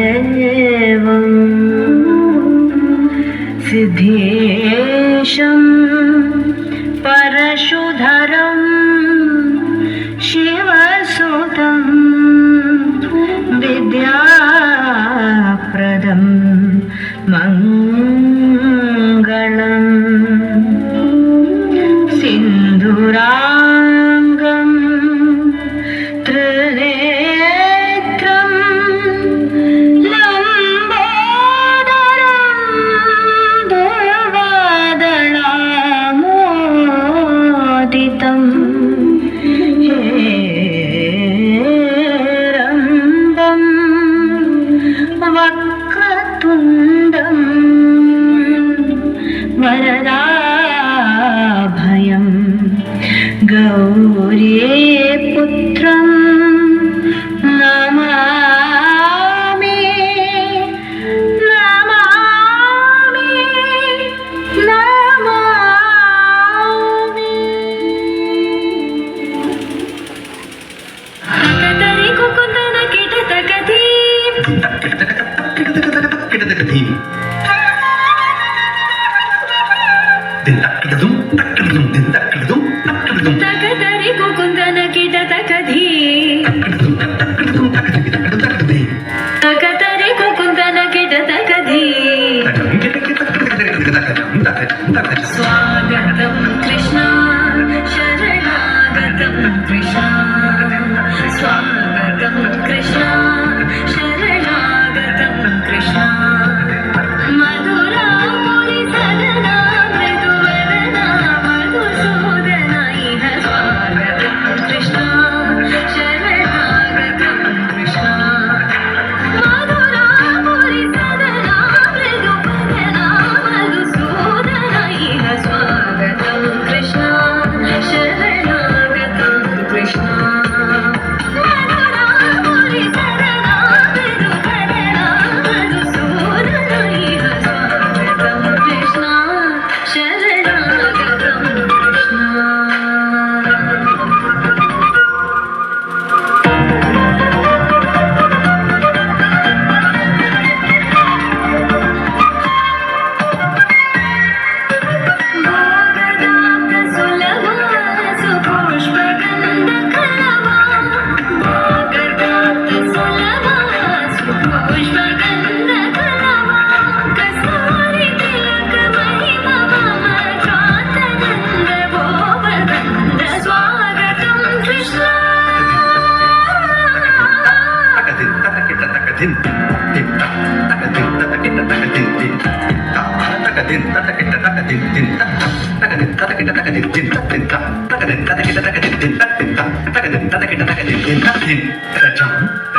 देवं सिद्धेशं परशुधरं शिवसुतं विद्याप्रदं मङ्गलं सिन्धुराङ्गं त्रिनेत्रं लम्बोदरं दुर्वादळामोदितं हेरम्बं वक्रतुण्डं वरदाभयं गौरीपुत्रं नमामि नमामि नमामि। तकतरि कुकुन्दन किटतकधी तकतरि कुकुन्दन किटतकधी तकतरि कुकुन्दन किटतकधी स्वागतं कृष्ण शरणागतं कृष्ण स्वागतं कृष्ण शरणागतं कृष्ण मधुरापुरि सदना मृदुवदना मधुसूदन इह स्वागतं कृष्ण शरणागतं कृष्ण मधुरापुरि सदना मृदुवदना मधुसूदन इह स्वागतं कृष्ण शरणागतं कृष्ण मधुरापुरि सदना मृदुवदना मधुसूदन इह स्वागतं कृष्ण शरणागतं कृष्ण। Thank you.